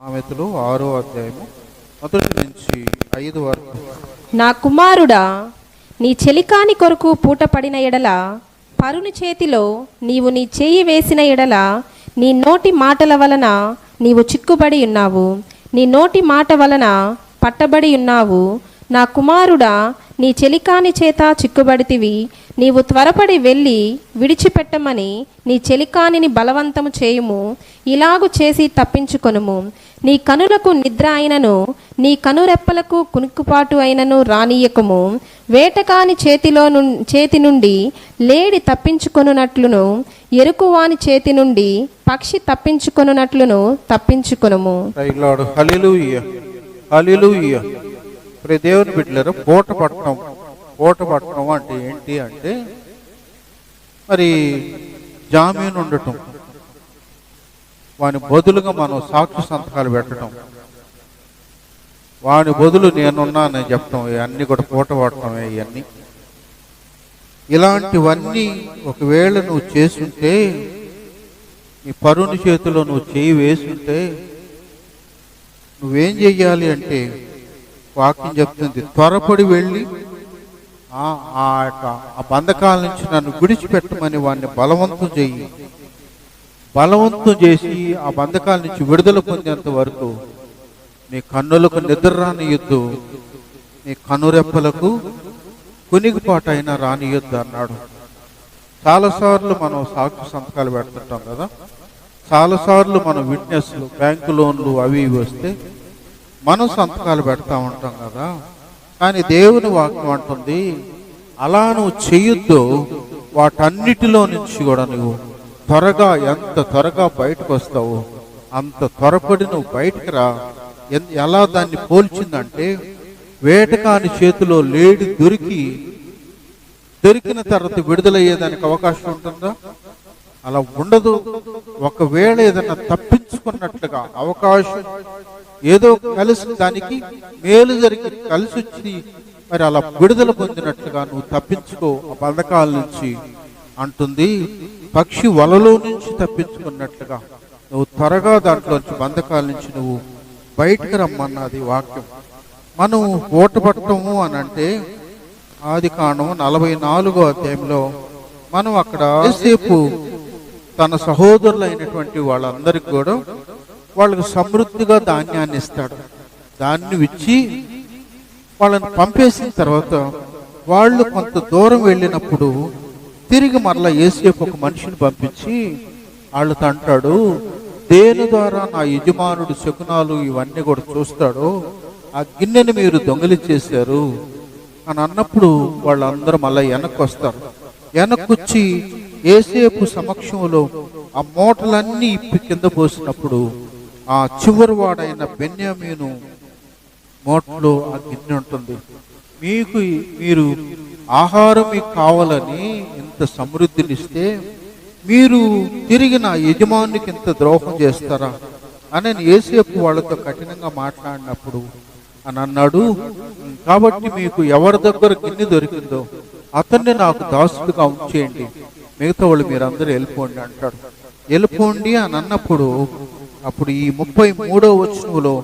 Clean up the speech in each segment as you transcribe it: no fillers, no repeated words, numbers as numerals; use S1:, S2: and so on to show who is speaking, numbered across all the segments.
S1: సామెతలు 6వ అధ్యాయము 1 నుంచి 5 వరకు.
S2: నా కుమారుడా, నీ చెలికాని కొరకు పూటపడిన ఎడల, పరుని చేతిలో నీవు నీ చేయి వేసిన ఎడల, నీ నోటి మాటల వలన నీవు చిక్కుబడి ఉన్నావు, నీ నోటి మాట వలన పట్టబడి ఉన్నావు. నా కుమారుడా, నీ చెలికాని చేత చిక్కుబడితివి. నీవు త్వరపడి వెళ్ళి విడిచిపెట్టమని నీ చెలికానిని బలవంతము చేయుము. ఇలాగు చేసి తప్పించుకొనుము. నీ కనులకు నిద్ర అయినను, నీ కనురెప్పలకు కునుకుపాటు అయినను రానీయకము. వేటకాని చేతి నుండి లేడి తప్పించుకొనున్నట్లును, ఎరుకువాని చేతి నుండి పక్షి తప్పించుకొనున్నట్లును తప్పించుకొనుము.
S1: హల్లెలూయా, హల్లెలూయా. దేవుని బిడ్డలారా, పూట పట్టణం అంటే ఏంటి అంటే మరి జామీను ఉండటం, వాని బదులుగా మనం సాక్షి సంతకాలు పెట్టడం, వాని బదులు నేనున్నానని చెప్పడం, ఇవన్నీ కూడా పూట పట్టడమే. ఇవన్నీ ఇలాంటివన్నీ ఒకవేళ నువ్వు చేసుంటే, నీ పరుని చేతిలో నువ్వు చేయి వేసుంటే నువ్వేం చెయ్యాలి అంటే, వాక్యం చెప్తుంది, త్వరపడి వెళ్ళి ఆ బంధకాల నుంచి నన్ను విడిచిపెట్టమని వాడిని బలవంతం చేసి ఆ బంధకాల నుంచి విడుదల పొందేంత వరకు నీ కన్నులకు నిద్ర రానియొద్దు, నీ కనురెప్పలకు కునిగిపాటు అయినా రానియొద్దు అన్నాడు. చాలాసార్లు మనం సాక్షి సంతకాలు పెడుతుంటాం కదా, చాలాసార్లు మనం విట్నెస్లు, బ్యాంకు లోన్లు అవి ఇవి వస్తే మనం సంతకాలు పెడతా ఉంటాం కదా. కానీ దేవుని వాక్యం అంటుంది, అలా నువ్వు చెయ్యొద్దు. వాటన్నిటిలో నుంచి కూడా నువ్వు త్వరగా, ఎంత త్వరగా బయటకు వస్తావు అంత త్వరపడి నువ్వు బయటకు రా. ఎలా దాన్ని పోల్చిందంటే, వేటకాని చేతిలో లేడి దొరికిన తర్వాత విడుదలయ్యేదానికి అవకాశం ఉంటుందా? అలా ఉండదు. ఒకవేళ ఏదైనా తప్పించుకున్నట్లుగా అవకాశం, ఏదో కలిసి దానికి మేలు జరిగి కలిసి వచ్చి మరి అలా విడుదల పొందినట్లుగా నువ్వు తప్పించుకో ఆ బంధకాల నుంచి అంటుంది. పక్షి వలలో నుంచి తప్పించుకున్నట్లుగా నువ్వు త్వరగా దాంట్లోంచి బంధకాల నుంచి నువ్వు బయటకు రమ్మన్నది వాక్యం. మనం ఓట పట్టము అని అంటే ఆదికాండం 44వ అధ్యాయంలో మనం అక్కడ యోసేపు తన సహోదరులైనటువంటి వాళ్ళందరికీ కూడా వాళ్ళకు సమృద్ధిగా ధాన్యాన్ని ఇస్తాడు. దాన్ని ఇచ్చి వాళ్ళని పంపేసిన తర్వాత వాళ్ళు కొంత దూరం వెళ్ళినప్పుడు తిరిగి మరలా యోసేపు ఒక మనిషిని పంపించి వాళ్ళతో అంటాడు, దేని ద్వారా నా యజమానుడు శకునాలు ఇవన్నీ కూడా చూస్తాడో ఆ గిన్నెని మీరు దొంగిలించేశారు అని అన్నప్పుడు వాళ్ళందరూ మళ్ళీ వెనక్కి వస్తారు. వెనక్కొచ్చి యోసేపు సమక్షంలో ఆ మూటలన్నీ ఇప్పి కింద పోసినప్పుడు ఆ చివరి వాడైన బెన్యామీను మూటలో ఆ గిన్నె ఉంటుంది. మీరు ఆహారం మీకు కావాలని ఇంత సమృద్ధినిస్తే మీరు తిరిగి నా యజమానికి ఇంత ద్రోహం చేస్తారా అని యోసేపు వాళ్ళతో కఠినంగా మాట్లాడినప్పుడు అని అన్నాడు, కాబట్టి మీకు ఎవరి దగ్గర గిన్నె దొరికిందో అతన్ని నాకు దాసుడుగా ఉంచేయండి, మిగతా వాళ్ళు మీరందరూ వెళ్ళిపోండి అంటాడు. వెళ్ళిపోండి అని అన్నప్పుడు అప్పుడు ఈ 33వ వచనంలో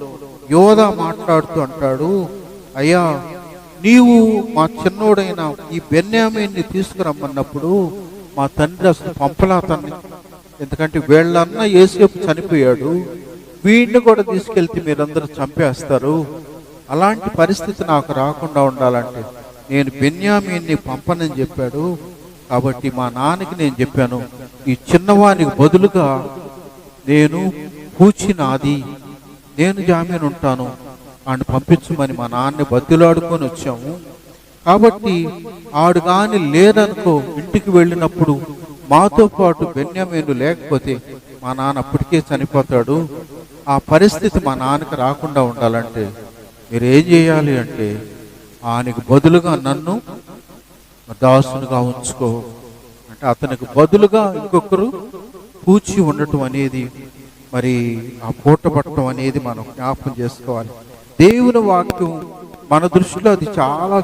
S1: యోధా మాట్లాడుతూ అంటాడు, అయ్యా నీవు మా చిన్నోడైన ఈ బెన్యామీన్ని తీసుకురమ్మన్నప్పుడు మా తండ్రి అసలు పంపలా అతన్ని, ఎందుకంటే వీళ్ళన్న యోసేపు చనిపోయాడు, వీడిని కూడా తీసుకెళ్తే మీరందరూ చంపేస్తారు. అలాంటి పరిస్థితి నాకు రాకుండా ఉండాలంటే నేను బెన్యామీన్ని పంపనని చెప్పాడు. కాబట్టి మా నాన్నకి నేను చెప్పాను, ఈ చిన్నవానికి బదులుగా నేను పూచినాది, నేను జామీను ఉంటాను అని పంపించమని మా నాన్నని బతిలాడుకొని వచ్చాము. కాబట్టి ఆడు కానీ లేదనుకో, ఇంటికి వెళ్ళినప్పుడు మాతో పాటు బెన్యామీను లేకపోతే మా నాన్న అప్పటికే చనిపోతాడు. ఆ పరిస్థితి మా నాన్నకి రాకుండా ఉండాలంటే మీరు ఏం చేయాలి అంటే ఆయనకు బదులుగా నన్ను దాసునిగా ఉంచుకో అంటే, అతనికి బదులుగా ఇంకొకరు పూచి ఉండటం అనేది, మరి ఆ పూట పట్టడం అనేది మనం జ్ఞాపకం చేసుకోవాలి. దేవుని వాక్యం మన దృష్టిలో అది చాలా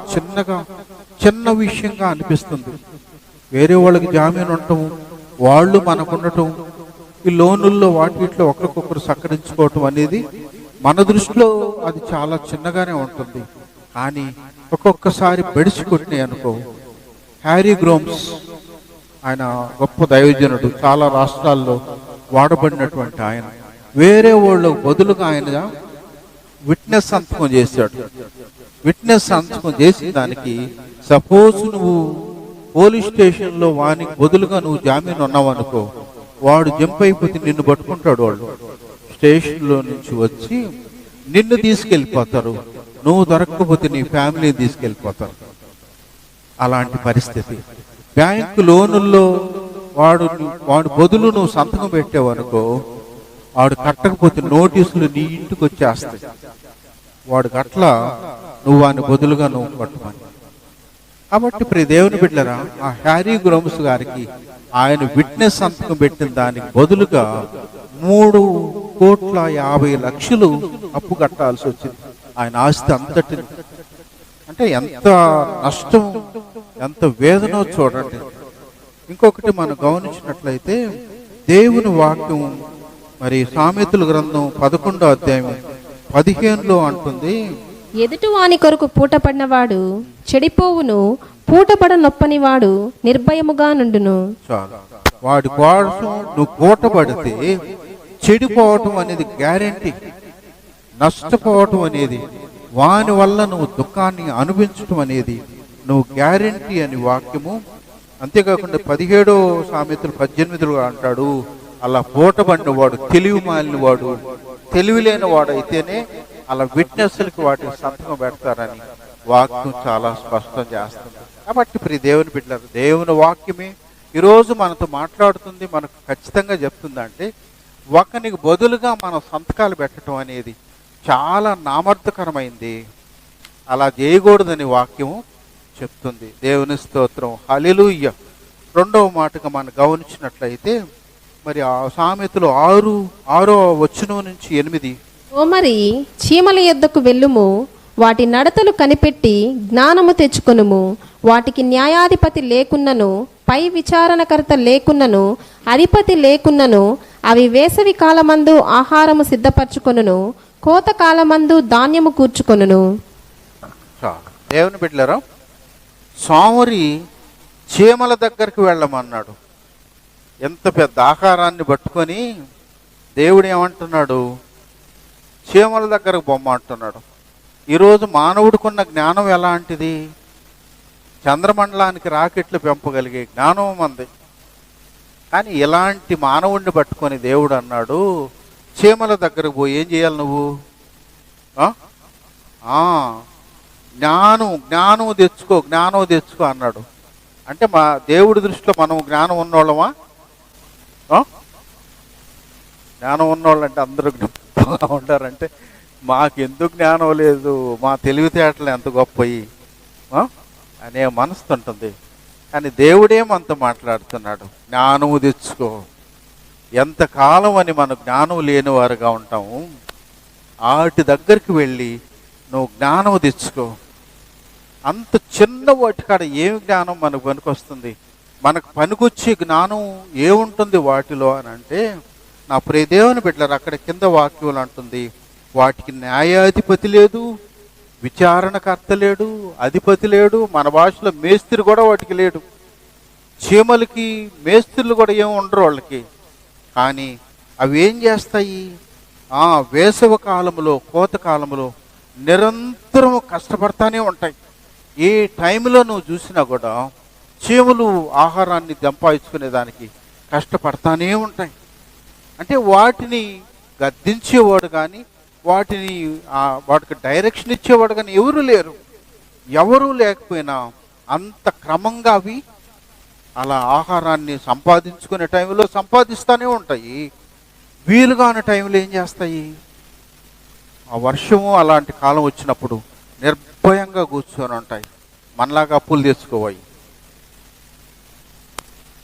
S1: చిన్న విషయంగా అనిపిస్తుంది. వేరే వాళ్ళకి జామీను ఉండటం, వాళ్ళు మనకు ఉండటం, ఈ లోనుల్లో వాటిలో ఒకరికొకరు సహకరించుకోవటం అనేది మన దృష్టిలో అది చాలా చిన్నగానే ఉంటుంది. కానీ ఒక్కొక్కసారి బెడిసి కొట్టినాయి అనుకో. హ్యారీ గ్రోమ్స్ ఆయన గొప్ప దైవజనుడు, చాలా రాష్ట్రాల్లో వాడబడినటువంటి ఆయన. వేరే వాళ్ళకు బదులుగా ఆయన విట్నెస్ సంతకం చేశాడు. విట్నెస్ సంతకం చేసిన దానికి సపోజ్ నువ్వు పోలీస్ స్టేషన్లో వానికి బదులుగా నువ్వు జామీన్ ఉన్నావనుకో, వాడు జంప్ అయిపోతే నిన్ను పట్టుకుంటాడు. వాళ్ళు స్టేషన్లో నుంచి వచ్చి నిన్ను తీసుకెళ్ళిపోతారు. నువ్వు దొరకకపోతే నీ ఫ్యామిలీని తీసుకెళ్ళిపోతారు. అలాంటి పరిస్థితి. బ్యాంకు లోనుల్లో వాడు బదులు నువ్వు సంతకం పెట్టావనుకో, వాడు కట్టకపోతే నోటీసులు నీ ఇంటికి వచ్చేస్తాయి. వాడు గట్ల నువ్వు వాని బదులుగా నువ్వు కట్టుమని. కాబట్టి ప్రియ దేవుని బిడ్డలారా, ఆ హ్యారీ గ్రోమ్స్ గారికి ఆయన విట్నెస్ సంతకం పెట్టిన దానికి బదులుగా 3,50,00,000 అప్పు కట్టాల్సి వచ్చింది. ఆయన ఆస్తి అంతటిని. అంటే ఎంత నష్టం, ఎంత వేదనో చూడండి. ఇంకొకటి మనం గమనించినట్లయితే దేవుని వాక్యం మరి సామెతల గ్రంథం 11వ అధ్యాయం 15లో అంటుంది,
S2: ఎదుటివాని కొరకు పూటపడినవాడు చెడిపోవును, పూటపడ నొప్పని వాడు నిర్భయముగా నుండును.
S1: చాలు. వాడి కోసం నువ్వు పూటపడితే చెడిపోవటం అనేది గ్యారెంటీ. నష్టపోవటం అనేది, వాని వల్ల నువ్వు దుఃఖాన్ని అనుభవించటం అనేది నువ్వు గ్యారెంటీ అని వాక్యము. అంతేకాకుండా 17వ సామెతలు 18లో అంటాడు, అలా పూటబడిన వాడు తెలివి మాలిన వాడు, తెలివి లేని వాడు అయితేనే అలా విట్నెస్లకి వాటికి సంతకం పెడతారని వాక్యం చాలా స్పష్టం చేస్తుంది. కాబట్టి ప్రియ దేవుని బిడ్డలారా, దేవుని వాక్యమే ఈరోజు మనతో మాట్లాడుతుంది. మనకు ఖచ్చితంగా చెప్తుందంటే ఒకనికి బదులుగా మనం సంతకాలు పెట్టడం అనేది చాలా నామర్థకరమైంది. అలా చేయకూడదని వాక్యము చెప్తుంది. దేవుని స్తోత్రం, హల్లెలూయ. రెండవ మాటగా మనం గమనించినట్లయితే మరి ఆ సామెతలు 6వ వచనం నుంచి 8,
S2: ఓ మరి చీమల యొద్దకు వెళ్ళుము, వాటి నడతలు కనిపెట్టి జ్ఞానము తెచ్చుకొనుము. వాటికి న్యాయాధిపతి లేకున్నను, పై విచారణకర్త లేకున్నను, అధిపతి లేకున్నను, అవి వేసవి కాలమందు ఆహారము సిద్ధపరచుకొనును, కోత కాలమందు ధాన్యము కూర్చుకొనును.
S1: దేవుని బిడ్డలారా, సోమరి చీమల దగ్గరికి వెళ్ళమన్నాడు. ఎంత పెద్ద ఆహారాన్ని పట్టుకొని దేవుడు ఏమంటున్నాడు, చీమల దగ్గరకు బొమ్మ అంటున్నాడు. ఈరోజు మానవుడికున్న జ్ఞానం ఎలాంటిది? చంద్రమండలానికి రాకెట్లు పెంపగలిగే జ్ఞానం మంది. కానీ ఇలాంటి మానవుడిని పట్టుకొని దేవుడు అన్నాడు, చీమల దగ్గరకు పోయి ఏం చేయాలి నువ్వు? జ్ఞానం తెచ్చుకో అన్నాడు. అంటే మా దేవుడి దృష్టిలో మనం జ్ఞానం ఉన్నోళ్ళమా? జ్ఞానం ఉన్నోళ్ళు అంటే అందరూ జ్ఞాపకంగా ఉంటారంటే మాకెందుకు జ్ఞానం లేదు, మా తెలివితేటలు ఎంత గొప్పయి అనే మనసు ఉంటుంది. కానీ దేవుడేమంత మాట్లాడుతున్నాడు, జ్ఞానము తెచ్చుకో. ఎంతకాలం అని మనం జ్ఞానం లేని వారుగా ఉంటాము. వాటి దగ్గరికి వెళ్ళి నువ్వు జ్ఞానం తెచ్చుకో. అంత చిన్న వాటి కాడ ఏమి జ్ఞానం మనకు పనికొస్తుంది? మనకు పనికొచ్చే జ్ఞానం ఏముంటుంది వాటిలో అని అంటే, నా ప్రియ దేవుని బిడ్డలారా, అక్కడ కింద వాక్యం అంటుంది, వాటికి న్యాయాధిపతి లేదు, విచారణకర్త లేడు, అధిపతి లేడు. మన భాషలో మేస్త్రి కూడా వాటికి లేడు. చీమలకి మేస్త్రులు కూడా ఏమి ఉండరు వాళ్ళకి. కానీ అవి ఏం చేస్తాయి? వేసవ కాలంలో, కోత కాలంలో నిరంతరం కష్టపడతానే ఉంటాయి. ఏ టైంలో నువ్వు చూసినా కూడా చీమలు ఆహారాన్ని సంపాదించుకునేదానికి కష్టపడతానే ఉంటాయి. అంటే వాటిని గద్దించేవాడు కానీ, వాటికి డైరెక్షన్ ఇచ్చేవాడు కానీ ఎవరు లేకపోయినా అంత క్రమంగా అవి అలా ఆహారాన్ని సంపాదించుకునే టైంలో సంపాదిస్తూనే ఉంటాయి. వీలుగాని టైంలో ఏం చేస్తాయి? ఆ వర్షము అలాంటి కాలం వచ్చినప్పుడు నిర్భయంగా కూర్చొని ఉంటాయి. మనలాగా అప్పులు తెచ్చుకోవాలి.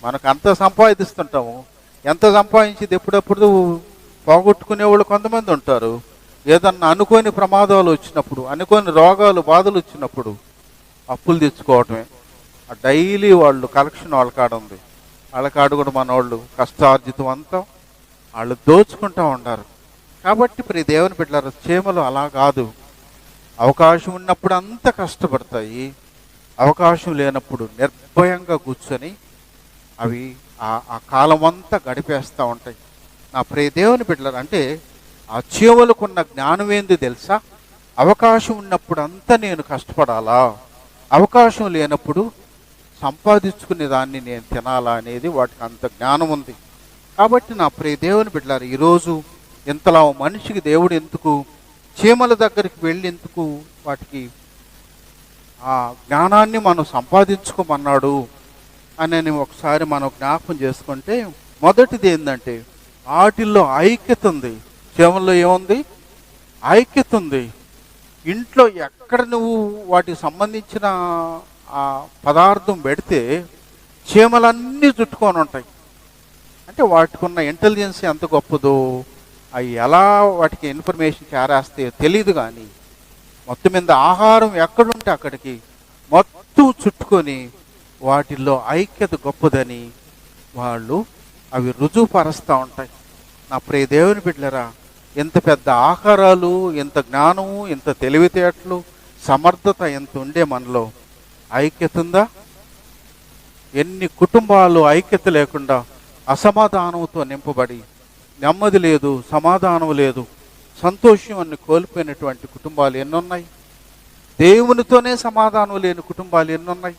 S1: మనకు అంత సంపాదిస్తుంటాము. ఎంత సంపాదించింది ఎప్పుడప్పుడు పోగొట్టుకునే వాళ్ళు కొంతమంది ఉంటారు. ఏదన్నా అనుకోని ప్రమాదాలు వచ్చినప్పుడు, అనుకోని రోగాలు, బాధలు వచ్చినప్పుడు అప్పులు తెచ్చుకోవటమే. డైలీ వాళ్ళు కలెక్షన్ వాళ్ళ కాడ ఉంది. వాళ్ళ కాడ కూడా మన వాళ్ళు కష్టార్జితం అంతా వాళ్ళు దోచుకుంటూ ఉన్నారు. కాబట్టి ప్రియ దేవుని బిడ్డలారా, చీమలు అలా కాదు. అవకాశం ఉన్నప్పుడు అంత కష్టపడతాయి, అవకాశం లేనప్పుడు నిర్భయంగా కూర్చొని అవి ఆ కాలం అంతా గడిపేస్తూ ఉంటాయి. నా ప్రియ దేవుని బిడ్డలారా, అంటే ఆ చీమలకున్న జ్ఞానం ఏంది తెలుసా? అవకాశం ఉన్నప్పుడు అంతా నేను కష్టపడాలా, అవకాశం లేనప్పుడు సంపాదించుకునే దాన్ని నేను తినాలా అనేది వాటికి అంత జ్ఞానం ఉంది. కాబట్టి నా ప్రియ దేవుని బిడ్డలారా, ఈరోజు ఇంతలా మనిషికి దేవుడు ఎందుకు చీమల దగ్గరికి వెళ్ళి ఎందుకు వాటికి ఆ జ్ఞానాన్ని మనం సంపాదించుకోమన్నాడు అని ఒకసారి మనం జ్ఞాపకం చేసుకుంటే, మొదటిది ఏంటంటే వాటిల్లో ఐక్యత ఉంది. చీమల్లో ఏముంది? ఐక్యత ఉంది. ఇంట్లో ఎక్కడ నువ్వు వాటికి సంబంధించిన ఆ పదార్థం పెడితే చీమలన్నీ చుట్టుకొని ఉంటాయి. అంటే వాటికి ఉన్న ఇంటెలిజెన్స్ ఎంత గొప్పదో, అవి ఎలా వాటికి ఇన్ఫర్మేషన్ చేరేస్తాయో తెలియదు, కానీ మొత్తం మీద ఆహారం ఎక్కడుంటే అక్కడికి మొత్తం చుట్టుకొని వాటిల్లో ఐక్యత గొప్పదని వాళ్ళు అవి రుజువుపరుస్తూ ఉంటాయి. నా ప్రియ దేవుని బిడ్డలారా, ఇంత పెద్ద ఆహారాలు, ఇంత జ్ఞానము, ఇంత తెలివితేటలు, సమర్థత ఎంత ఉండే మనలో ఐక్యత ఉందా? ఎన్ని కుటుంబాలు ఐక్యత లేకుండా అసమాధానంతో నింపబడి నెమ్మది లేదు, సమాధానం లేదు, సంతోషం అన్ని కోల్పోయినటువంటి కుటుంబాలు ఎన్నున్నాయి? దేవునితోనే సమాధానం లేని కుటుంబాలు ఎన్నున్నాయి?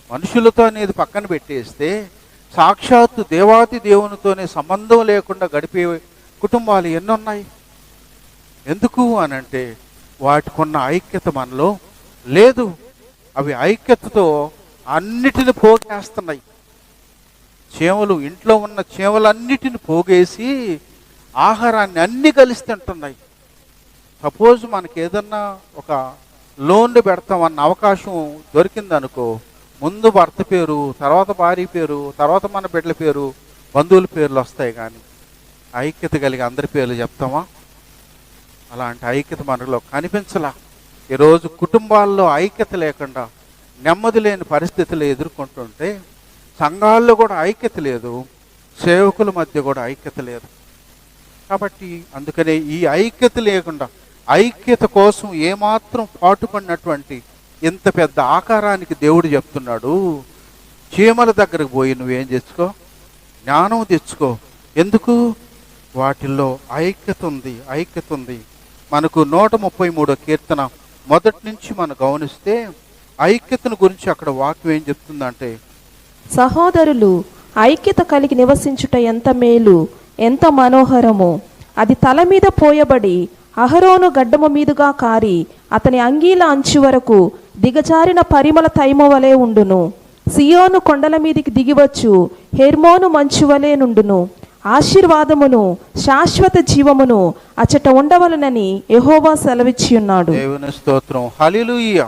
S1: మనుషులతో అనేది పక్కన పెట్టేస్తే సాక్షాత్తు దేవాతి దేవునితోనే సంబంధం లేకుండా గడిపే కుటుంబాలు ఎన్నున్నాయి? ఎందుకు అనంటే వాటికున్న ఐక్యత మనలో లేదు. అవి ఐక్యతతో అన్నిటిని పోగేస్తున్నాయి. చీమలు, ఇంట్లో ఉన్న చీమలన్నిటిని పోగేసి ఆహారాన్ని అన్ని కలిసి తింటున్నాయి. సపోజ్ మనకి ఏదన్నా ఒక లోన్ పెడతామన్న అవకాశం దొరికిందనుకో, ముందు భర్త పేరు, తర్వాత భార్య పేరు, తర్వాత మన బిడ్డల పేరు, బంధువుల పేర్లు వస్తాయి, కానీ ఐక్యత కలిగి అందరి పేర్లు చెప్తామా? అలాంటి ఐక్యత మనలో కనిపించలా. ఈరోజు కుటుంబాల్లో ఐక్యత లేకుండా నెమ్మది లేని పరిస్థితులు ఎదుర్కొంటుంటే, సంఘాల్లో కూడా ఐక్యత లేదు, సేవకుల మధ్య కూడా ఐక్యత లేదు. కాబట్టి అందుకనే ఈ ఐక్యత లేకుండా, ఐక్యత కోసం ఏమాత్రం పాటుపడినటువంటి ఇంత పెద్ద ఆకారానికి దేవుడు చెప్తున్నాడు, చీమల దగ్గరకు పోయి నువ్వేం తెచ్చుకో? జ్ఞానం తెచ్చుకో. ఎందుకు? వాటిల్లో ఐక్యత ఉంది, ఐక్యత ఉంది. మనకు 133వ కీర్తన మొదటి నుంచి మనం గమనిస్తే ఐక్యతను గురించి అక్కడ వాక్యం ఏం చెప్తుందంటే,
S3: సహోదరులు ఐక్యత కలిగి నివసించుట ఎంత మేలు, ఎంత మనోహరము. అది తల మీద పోయబడి అహరోను గడ్డము మీదుగా కారి అతని అంగీల అంచు వరకు దిగజారిన పరిమళ తైమ వలె ఉండును. సియోను కొండల మీదికి దిగివచ్చు హెర్మోను మంచు వలె నుండును. ఆశీర్వాదమును శాశ్వత జీవమును అచట ఉండవలనని యెహోవా సెలవిచ్చి ఉన్నాడు.
S1: దేవుని స్తోత్రం, హల్లెలూయా.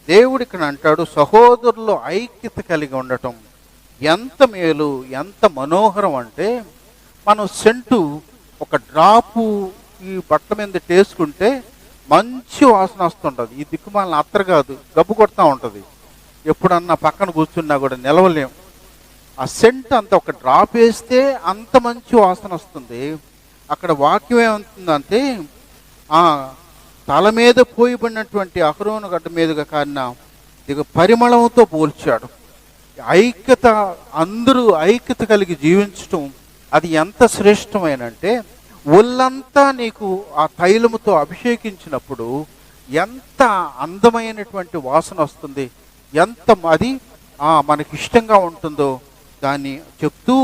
S1: దేవుడు ఇక్కడ అంటాడు, సహోదరులు ఐక్యత కలిగి ఉండటం ఎంత మేలు, ఎంత మనోహరం. అంటే మనం సెంటు ఒక డ్రాపు ఈ బట్ట మీద టేసుకుంటే మంచి వాసన వస్తుంటుంది. ఈ దిక్కుమాలిన అత్తర కాదు, గబ్బు కొడతా ఉంటుంది. ఎప్పుడన్నా పక్కన కూర్చున్నా కూడా నిలవలేం. ఆ సెంట్ అంత ఒక డ్రాప్ వేస్తే అంత మంచి వాసన వస్తుంది. అక్కడ వాక్యం ఏమవుతుందంటే, తల మీద పోయిబడినటువంటి అహరోను గడ్డ మీదుగా కారిన పరిమళంతో పోల్చాడు. ఐక్యత, అందరూ ఐక్యత కలిగి జీవించటం అది ఎంత శ్రేష్టమైనంటే, ఒళ్ళంతా నీకు ఆ తైలముతో అభిషేకించినప్పుడు ఎంత అందమైనటువంటి వాసన వస్తుంది, ఎంత అది మనకి ఇష్టంగా ఉంటుందో దాన్ని చెప్తూ,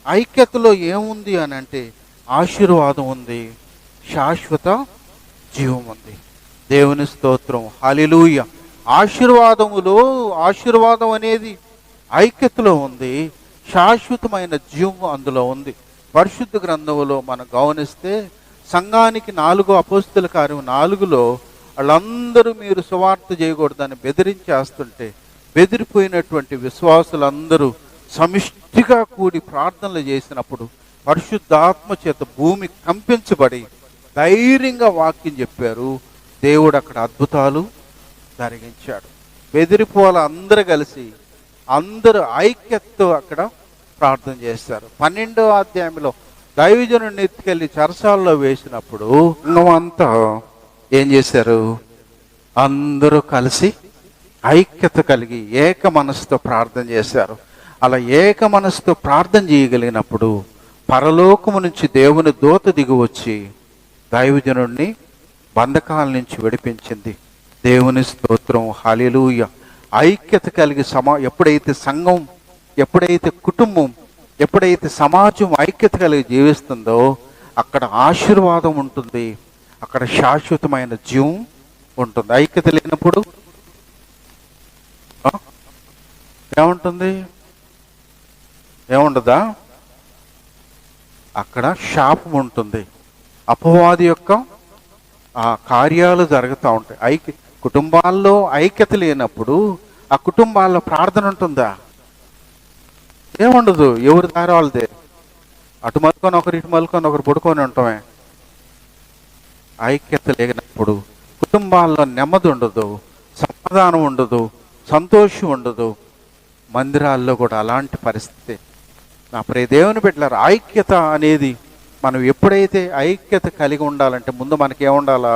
S1: ఐక్యతలో ఏముంది అని అంటే ఆశీర్వాదం ఉంది, శాశ్వత జీవం ఉంది. దేవుని స్తోత్రం, హల్లెలూయా. ఆశీర్వాదం అనేది ఐక్యతలో ఉంది, శాశ్వతమైన జీవం అందులో ఉంది. పరిశుద్ధ గ్రంథంలో మనం గమనిస్తే సంఘానికి 4 అపోస్తల కార్యం 4లో వాళ్ళందరూ మీరు సువార్త చేయకూడదని బెదిరించేస్తుంటే, బెదిరిపోయినటువంటి విశ్వాసులందరూ సమిష్టిగా కూడి ప్రార్థనలు చేసినప్పుడు పరిశుద్ధాత్మ చేత భూమి కంపించబడి ధైర్యంగా వాక్యం చెప్పారు. దేవుడు అక్కడ అద్భుతాలు జరిగించాడు. బెదిరిపోల అందరూ కలిసి అందరూ ఐక్యతతో అక్కడ ప్రార్థన చేశారు. 12వ అధ్యాయంలో దైవజనుడిని ఎత్తుకెళ్ళి చెరసాల్లో వేసినప్పుడు అంతా ఏం చేశారు? అందరూ కలిసి ఐక్యత కలిగి ఏక మనసుతో ప్రార్థన చేశారు. అలా ఏక మనసుతో ప్రార్థన చేయగలిగినప్పుడు పరలోకము నుంచి దేవుని దూత దిగి వచ్చి దైవజనుడిని బంధకాల నుంచి విడిపించింది. దేవుని స్తోత్రం, హల్లెలూయా. ఐక్యత కలిగి ఎప్పుడైతే సంఘం, ఎప్పుడైతే కుటుంబం, ఎప్పుడైతే సమాజం ఐక్యత కలిగి జీవిస్తుందో అక్కడ ఆశీర్వాదం ఉంటుంది, అక్కడ శాశ్వతమైన జీవం ఉంటుంది. ఐక్యత లేనప్పుడు ఏముంటుంది? ఏముండదా? అక్కడ శాపం ఉంటుంది, అపవాది యొక్క కార్యాలు జరుగుతూ ఉంటాయి. కుటుంబాల్లో ఐక్యత లేనప్పుడు ఆ కుటుంబాల్లో ప్రార్థన ఉంటుందా? ఏముండదు. ఎవరి దారి వాళ్ళదే. అటు మలుకొని ఒకరు, ఇటు మలుకొని ఒకరు పడుకొని ఉంటామే. ఐక్యత లేనప్పుడు కుటుంబాల్లో నెమ్మది ఉండదు, సమాధానం ఉండదు, సంతోషం ఉండదు. మందిరాల్లో కూడా అలాంటి పరిస్థితి. నా ప్రియ దేవుని బిడ్డలారా, ఐక్యత అనేది మనం ఎప్పుడైతే ఐక్యత కలిగి ఉండాలంటే ముందు మనకేముండాలా?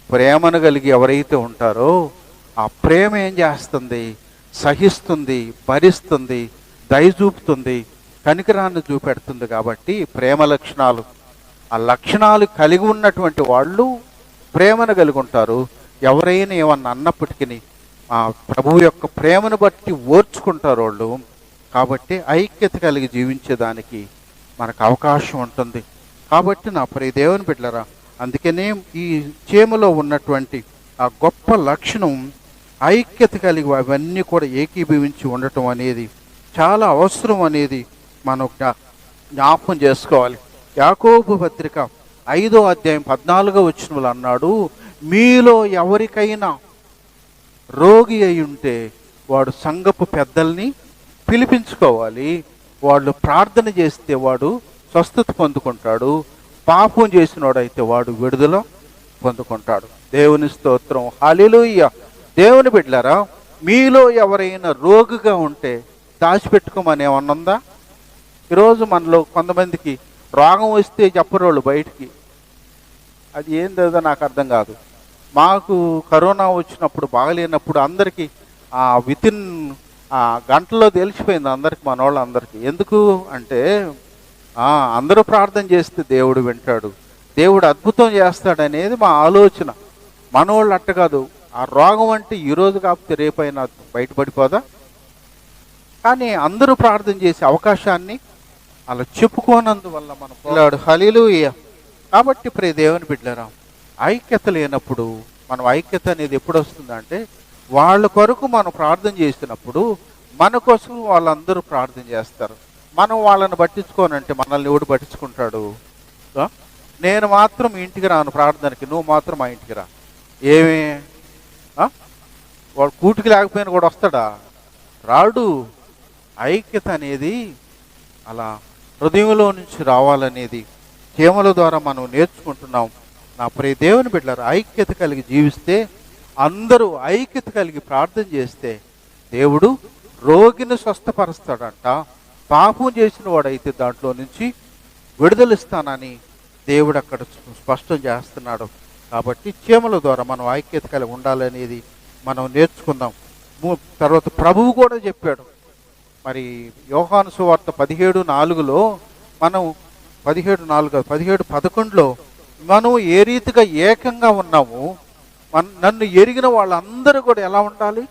S1: ప్రేమను కలిగి ఎవరైతే ఉంటారో ఆ ప్రేమ ఏం చేస్తుంది? సహిస్తుంది, భరిస్తుంది, దయ చూపుతుంది, కనికరాన్ని చూపెడుతుంది. కాబట్టి ప్రేమ లక్షణాలు, ఆ లక్షణాలు కలిగి ఉన్నటువంటి వాళ్ళు ప్రేమను కలిగి ఉంటారు. ఎవరైనా ఏమన్నా అన్నప్పటికీ ఆ ప్రభువు యొక్క ప్రేమను బట్టి ఓర్చుకుంటారు వాళ్ళు. కాబట్టి ఐక్యత కలిగి జీవించేదానికి మనకు అవకాశం ఉంటుంది. కాబట్టి నా ప్రియ దేవుని బిడ్డలారా, అందుకనే ఈ చేమలో ఉన్నటువంటి ఆ గొప్ప లక్షణం ఐక్యత కలిగి అవన్నీ కూడా ఏకీభవించి ఉండటం అనేది చాలా అవసరం అనేది మనం జ్ఞాపకం చేసుకోవాలి. యాకోబు పత్రిక 5వ అధ్యాయం 14వ వచనంలో అన్నాడు, మీలో ఎవరికైనా రోగి అయి ఉంటే వాడు సంఘపు పెద్దల్ని పిలిపించుకోవాలి. వాళ్ళు ప్రార్థన చేస్తే వాడు స్వస్థత పొందుకుంటాడు. పాపం చేసినోడైతే వాడు విడుదల పొందుకుంటాడు. దేవుని స్తోత్రం, హల్లెలూయా. దేవుని బిడ్డలారా, మీలో ఎవరైనా రోగిగా ఉంటే దాచిపెట్టుకోమని ఏమన్నా ఉందా? ఈరోజు మనలో కొంతమందికి రోగం వస్తే చెప్పరోళ్ళు బయటికి. అది ఏందో నాకు అర్థం కాదు. మాకు కరోనా వచ్చినప్పుడు బాగలేనప్పుడు అందరికీ వితిన్ గంటలో తెలిసిపోయింది అందరికి, మన వాళ్ళందరికీ. ఎందుకు అంటే అందరూ ప్రార్థన చేస్తే దేవుడు వింటాడు, దేవుడు అద్భుతం చేస్తాడనేది మా ఆలోచన. మనోళ్ళు అట్ట కాదు. ఆ రోగం అంటే ఈరోజు కాకపోతే రేపైనా బయటపడిపోదా? కానీ అందరూ ప్రార్థన చేసే అవకాశాన్ని అలా చెప్పుకోనందువల్ల మనం పిల్లాడు హల్లెలూయా. కాబట్టి ప్రియ దేవుని బిడ్డలారా, ఐక్యత లేనప్పుడు మనం ఐక్యత అనేది ఎప్పుడు వస్తుందంటే వాళ్ళ కొరకు మనం ప్రార్థన చేసినప్పుడు మన కోసం వాళ్ళందరూ ప్రార్థన చేస్తారు. మనం వాళ్ళని పట్టించుకోనంటే మనల్ని ఎవడు పట్టించుకుంటాడు? నేను మాత్రం ఇంటికి రాను ప్రార్థనకి, నువ్వు మాత్రం మా ఇంటికి రా. ఏమి వాడు కూటికి లేకపోయినా కూడా వస్తాడా? రాడు. ఐక్యత అనేది అలా హృదయంలో నుంచి రావాలనేది చేమల ద్వారా మనం నేర్చుకుంటున్నాం. నా ప్రియ దేవుని బిడ్డలారా, ఐక్యత కలిగి జీవిస్తే, అందరూ ఐక్యత కలిగి ప్రార్థన చేస్తే దేవుడు రోగిని స్వస్థపరుస్తాడంట. పాపం చేసిన వాడైతే దాంట్లో నుంచి విడుదలిస్తానని దేవుడు అక్కడ స్పష్టం చేస్తున్నాడు. కాబట్టి చేమల ద్వారా మనం ఐక్యత కలిగి ఉండాలనేది మనం నేర్చుకుందాం. తర్వాత ప్రభువు కూడా చెప్పాడు. మరి యోహాను సువార్త 17:4లో మనం 17:11లో మనం ఏ రీతిగా ఏకంగా ఉన్నాము, నన్ను ఎరిగిన వాళ్ళందరూ కూడా ఎలా ఉండాలి?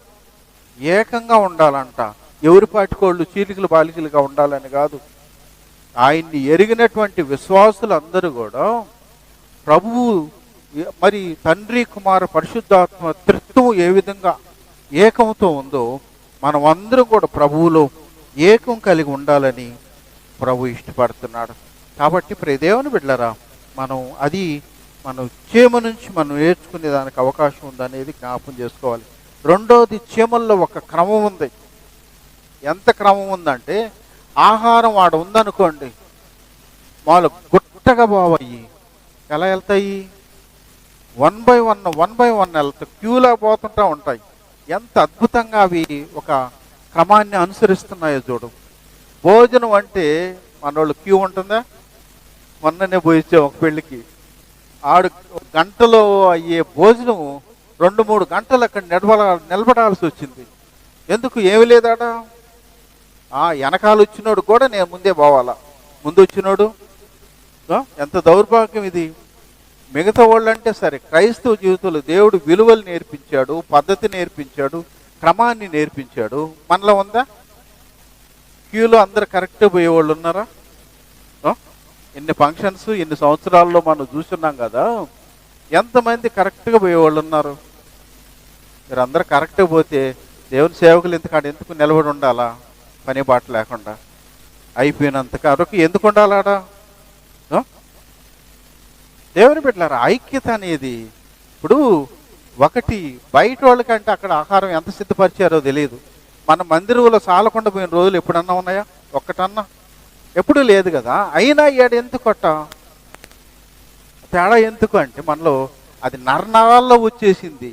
S1: ఏకంగా ఉండాలంట. ఎవరి పాటికోళ్ళు చీలికలు బాలికలుగా ఉండాలని కాదు. ఆయన్ని ఎరిగినటువంటి విశ్వాసులందరూ కూడా ప్రభువు మరి తండ్రి కుమార పరిశుద్ధాత్మ త్రిత్వం ఏ విధంగా ఏకంతో ఉందో మనం అందరం కూడా ప్రభువులో ఏకం కలిగి ఉండాలని ప్రభు ఇష్టపడుతున్నాడు. కాబట్టి ప్రియ దేవుని బిడ్డలారా, మనం చీమ నుంచి మనం నేర్చుకునే దానికి అవకాశం ఉందనేది జ్ఞాపకం చేసుకోవాలి. రెండోది, చీమల్లో ఒక క్రమం ఉంది. ఎంత క్రమం ఉందంటే, ఆహారం వాడు ఉందనుకోండి, వాళ్ళు గుట్టగా పోవయ్యి ఎలా వెళ్తాయి? 1 by 1 వెళ్తాయి, క్యూలా పోతుంటా ఉంటాయి. ఎంత అద్భుతంగా అవి ఒక క్రమాన్ని అనుసరిస్తున్నాయో చూడు. భోజనం అంటే మనోళ్ళు క్యూ ఉంటుందా? మొన్ననే పోయిచ్చా ఒక పెళ్ళికి. ఆడు గంటలో అయ్యే భోజనం 2-3 గంటలు అక్కడ నిలబడాల్సి వచ్చింది. ఎందుకు? ఏమి లేదాడ. వెనకాల వచ్చినోడు కూడా నేను ముందే పోవాలా, ముందు వచ్చినోడు. ఎంత దౌర్భాగ్యం ఇది. మిగతా వాళ్ళు అంటే సరే, క్రైస్తవ జీవితంలో దేవుడు విలువలు నేర్పించాడు, పద్ధతి నేర్పించాడు, క్రమాన్ని నేర్పించాడు. మనలో ఉందా? క్యూలో అందరు కరెక్ట్గా పోయేవాళ్ళు ఉన్నారా? ఎన్ని ఫంక్షన్స్ ఎన్ని సంవత్సరాల్లో మనం చూస్తున్నాం కదా, ఎంతమంది కరెక్ట్గా పోయేవాళ్ళు ఉన్నారు? మీరు అందరూ కరెక్ట్గా పోతే దేవుని సేవకులు ఎందుకు నిలబడి ఉండాలా? పని బాట లేకుండా అయిపోయినంత వరకు ఎందుకు ఉండాలాడా? దేవుని బిడ్డలారా, ఐక్యత అనేది ఇప్పుడు ఒకటి బయట వాళ్ళకంటే అక్కడ ఆహారం ఎంత సిద్ధపరిచారో తెలియదు. మన మందిరంలో సాలకుండా పోయిన రోజులు ఎప్పుడన్నా ఉన్నాయా? ఒక్కటన్నా? ఎప్పుడూ లేదు కదా. అయినా ఏడు ఎందుకొట్ట తేడా ఎందుకు అంటే మనలో అది నరనరాల్లో వచ్చేసింది.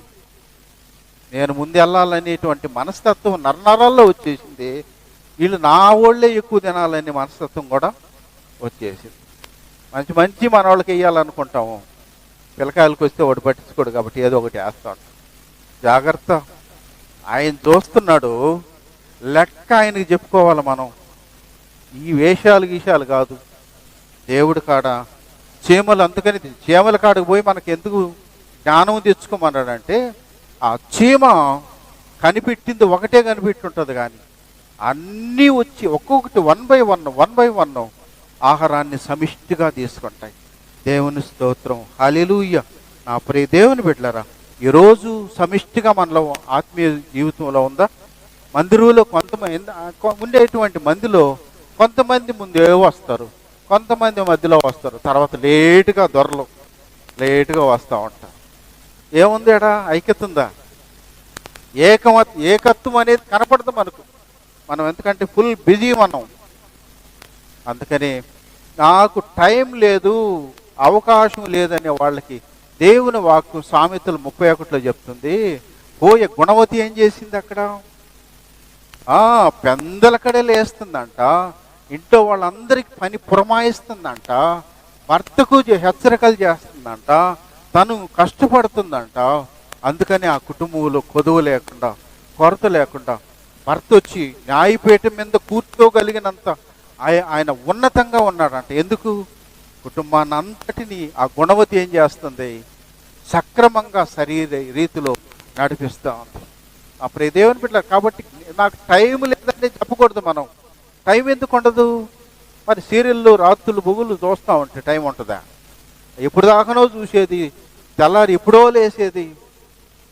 S1: నేను ముందు వెళ్ళాలనేటువంటి మనస్తత్వం నరనరాల్లో వచ్చేసింది. వీళ్ళు నా వాళ్ళే ఎక్కువ తినాలనే మనస్తత్వం కూడా వచ్చేసింది. మంచి మంచి మన వాళ్ళకి వేయాలనుకుంటాము, పిల్లకాయలకు వస్తే ఒకటి పట్టించుకోడు కాబట్టి ఏదో ఒకటి వేస్తాడు. జాగ్రత్త, ఆయన చూస్తున్నాడు. లెక్క ఆయనకి చెప్పుకోవాలి మనం. ఈ వేషాలు కాదు. దేవుడి కాడ చీమలు, అందుకని చీమల కాడకు పోయి మనకి ఎందుకు జ్ఞానం తెచ్చుకోమన్నాడంటే, ఆ చీమ కనిపెట్టింది ఒకటే కనిపెట్టి ఉంటుంది, కానీ అన్నీ వచ్చి ఒక్కొక్కటి 1 by 1 ఆహారాన్ని సమిష్టిగా తీసుకుంటాయి. దేవుని స్తోత్రం, హల్లెలూయా. నా ప్రియ దేవుని బిడ్డలారా, ఈరోజు సమిష్టిగా మనలో ఆత్మీయ జీవితంలో ఉందా? మందిరంలో కొంతమంది ఉండేటువంటి మందిలో కొంతమంది ముందే వస్తారు, కొంతమంది మధ్యలో వస్తారు, తర్వాత లేటుగా వస్తూ ఉంటారు. ఏముంది ఎడా? ఐక్యత ఉందా? ఏకత్వం అనేది కనపడదు మనకు. మనం ఎందుకంటే ఫుల్ బిజీ మనం. అందుకని నాకు టైం లేదు, అవకాశం లేదనే వాళ్ళకి దేవుని వాక్కు సామెతలు 31లో చెప్తుంది. పోయే గుణవతి ఏం చేసింది అక్కడ? పెందలకడే లేస్తుందంట, ఇంట్లో వాళ్ళందరికీ పని పురమాయిస్తుందంట, భర్తకు హెచ్చరికలు చేస్తుందంట, తను కష్టపడుతుందంట. అందుకని ఆ కుటుంబంలో కొదువు లేకుండా, కొరత లేకుండా భర్త వచ్చి న్యాయపీఠం మీద కూర్చోగలిగినంత ఆయన ఉన్నతంగా ఉన్నాడంట. ఎందుకు? కుటుంబాన్ని అంతటిని ఆ గుణవతి ఏం చేస్తుంది? సక్రమంగా శరీర రీతిలో నడిపిస్తూ ఉంది. అప్పుడు దేవుని బిడ్డ కాబట్టి నాకు టైం లేదని చెప్పకూడదు మనం. టైం ఎందుకు ఉండదు? మరి సీరియళ్ళు రాత్రులు బొగులు చూస్తూ ఉంటే టైం ఉంటుందా? ఎప్పుడు దాకానో చూసేది, తెల్లారి ఎప్పుడో లేసేది.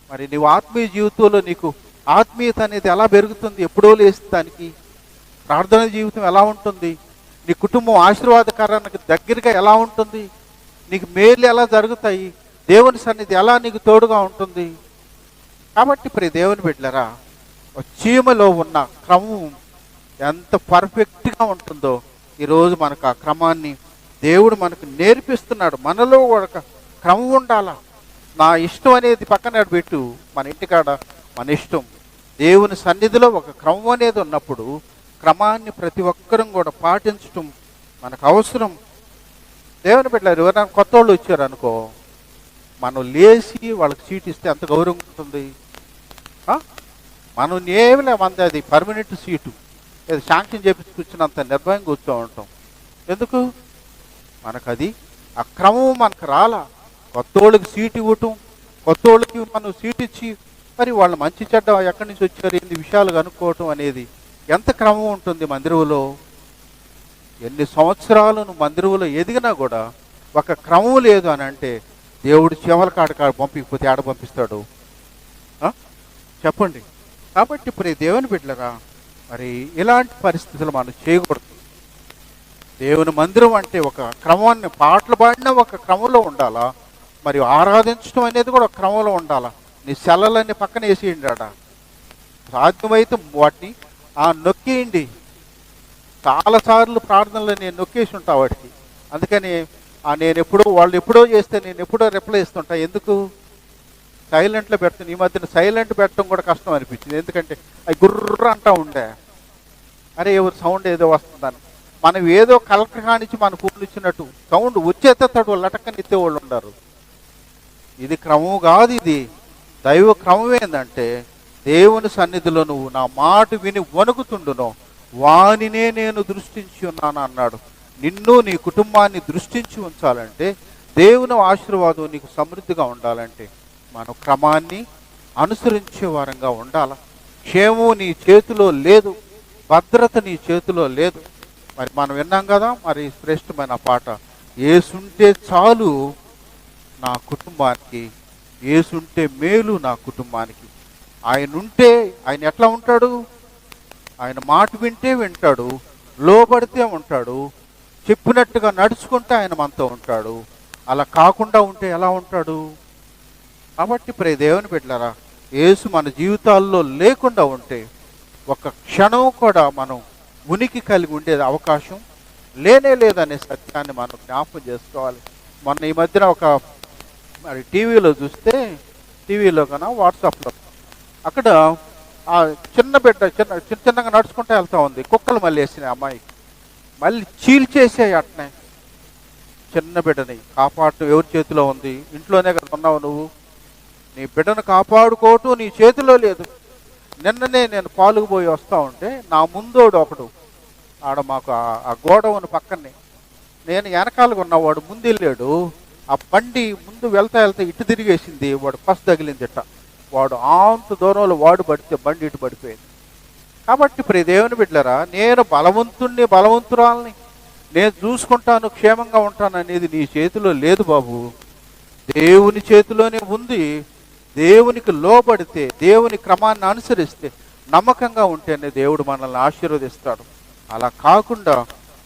S1: మరి నీవు ఆత్మీయ జీవితంలో నీకు ఆత్మీయత అనేది ఎలా పెరుగుతుంది? ఎప్పుడో లేస్తానికి. ప్రార్థన జీవితం ఎలా ఉంటుంది? నీ కుటుంబం ఆశీర్వాదకరానికి దగ్గరగా ఎలా ఉంటుంది? నీకు మేలు ఎలా జరుగుతాయి? దేవుని సన్నిధి ఎలా నీకు తోడుగా ఉంటుంది? కాబట్టి ప్రియ దేవుని బిడ్డలారా, చీమలో ఉన్న క్రమం ఎంత పర్ఫెక్ట్గా ఉంటుందో ఈరోజు మనకు ఆ క్రమాన్ని దేవుడు మనకు నేర్పిస్తున్నాడు. మనలో ఒక క్రమం ఉండాలా. నా ఇష్టం అనేది పక్కన పెట్టు, మన ఇంటికాడ మన ఇష్టం. దేవుని సన్నిధిలో ఒక క్రమం అనేది ఉన్నప్పుడు క్రమాన్ని ప్రతి ఒక్కరం కూడా పాటించటం మనకు అవసరం. దేవుని బిడ్డలారా, ఎవరైనా కొత్త వాళ్ళు వచ్చారు అనుకో, మనం లేచి వాళ్ళకి సీట్ ఇస్తే ఎంత గౌరవం ఉంటుంది. మనం ఏమిలే మంది అది పర్మనెంట్ సీటు, ఏదో శాంక్షన్ చేపించి కూర్చున్నంత నిర్భయంగా కూర్చో ఉంటాం. ఎందుకు? మనకు అది ఆ క్రమం మనకు రాలా. కొత్త వాళ్ళకి సీటు ఇవ్వటం, కొత్త వాళ్ళకి మనం సీట్ ఇచ్చి మరి వాళ్ళు మంచి చెడ్డ ఎక్కడి నుంచి వచ్చారు ఎన్ని విషయాలు కనుక్కోవటం అనేది ఎంత క్రమం ఉంటుంది మందిరంలో. ఎన్ని సంవత్సరాలు నువ్వు మందిరంలో ఎదిగినా కూడా ఒక క్రమం లేదు అని అంటే దేవుడు చీమల కాడ పంపించకపోతే ఆడ పంపిస్తాడు? చెప్పండి. కాబట్టి ఇప్పుడు దేవుని బిడ్డలరా, మరి ఇలాంటి పరిస్థితులు మనం చేయకూడదు. దేవుని మందిరం అంటే ఒక క్రమాన్ని, పాటలు పాడినా ఒక క్రమంలో ఉండాలా, మరియు ఆరాధించడం అనేది కూడా ఒక క్రమంలో ఉండాలా. నీ సెలవులన్నీ పక్కన వేసేయండి. సాధ్యమైతే వాటిని నొక్కేయండి. చాలాసార్లు ప్రార్థనలు నేను నొక్కేసి ఉంటా వాటికి. అందుకని నేను వాళ్ళు ఎప్పుడో చేస్తే నేను ఎప్పుడో రిప్లై ఇస్తుంటా. ఎందుకు? సైలెంట్లో పెడుతుంది. ఈ మధ్యన సైలెంట్ పెట్టడం కూడా కష్టం అనిపించింది. ఎందుకంటే అవి గుర్ర అంటూ ఉండే, అరే ఎవరు సౌండ్ ఏదో వస్తుందని. మనం ఏదో కలెక్టర్ కానిచ్చి మన పూలు ఇచ్చినట్టు సౌండ్ వచ్చేస్తాడు లటక్కని ఎత్తేవాళ్ళు ఉండరు. ఇది క్రమం కాదు, ఇది దైవ క్రమం. ఏంటంటే దేవుని సన్నిధిలో నువ్వు నా మాట విని వణుకుతుండునో వానినే నేను దృష్టించి ఉన్నాను అన్నాడు. నిన్ను నీ కుటుంబాన్ని దృష్టించి ఉంచాలంటే, దేవుని ఆశీర్వాదం నీకు సమృద్ధిగా ఉండాలంటే మనం క్రమాన్ని అనుసరించే వారంగా ఉండాలి. క్షేమం నీ చేతిలో లేదు, భద్రత నీ చేతిలో లేదు. మరి మనం విన్నాం కదా మరి శ్రేష్టమైన పాట, ఏసుంటే చాలు నా కుటుంబానికి, ఏసుంటే మేలు నా కుటుంబానికి. ఆయన ఉంటే ఆయన ఎట్లా ఉంటాడు? ఆయన మాట వింటే వింటాడు, లోబడితే ఉంటాడు, చెప్పినట్టుగా నడుచుకుంటే ఆయన మనతో ఉంటాడు. అలా కాకుండా ఉంటే ఎలా ఉంటాడు? కాబట్టి ప్రియ దేవుని బిడ్డలారా, యేసు మన జీవితాల్లో లేకుండా ఉంటే ఒక క్షణం కూడా మనం ఉనికి కలిగి ఉండేది అవకాశం లేనే లేదనే సత్యాన్ని మనం జ్ఞాపకం చేసుకోవాలి. మొన్న ఈ మధ్యన ఒక మరి టీవీలో చూస్తే, టీవీలో కన్నా వాట్సాప్లో, అక్కడ ఆ చిన్న బిడ్డ చిన్నగా నడుచుకుంటూ వెళ్తూ ఉంది. కుక్కలు మళ్ళీ వేసినాయి అమ్మాయి, మళ్ళీ చీల్చేసాయి. అట్నే చిన్న బిడ్డని కాపాడటం ఎవరి చేతిలో ఉంది? ఇంట్లోనే కదా ఉన్నావు నువ్వు. నీ బిడ్డను కాపాడుకోవటం నీ చేతిలో లేదు. నిన్ననే నేను పాలుకు పోయి వస్తూ ఉంటే నా ముందోడు ఒకడు ఆడ మాకు ఆ గోడౌన్ పక్కనే, నేను వెనకాలకు ఉన్నవాడు ముందు వెళ్ళాడు. ఆ బండి ముందు వెళ్తా ఇటు తిరిగేసింది, వాడు ఫస్ట్ తగిలింది ఇట్ట. వాడు ఆంత దూరంలో వాడు పడితే బండి ఇటు పడిపోయింది. కాబట్టి ప్రియ దేవుని బిడ్డలారా, నేను బలవంతురాలని నేను చూసుకుంటాను, క్షేమంగా ఉంటాను అనేది నీ చేతిలో లేదు బాబు, దేవుని చేతిలోనే ఉంది. దేవునికి లోబడితే, దేవుని క్రమాన్ని అనుసరిస్తే, నమ్మకంగా ఉంటేనే దేవుడు మనల్ని ఆశీర్వదిస్తాడు. అలా కాకుండా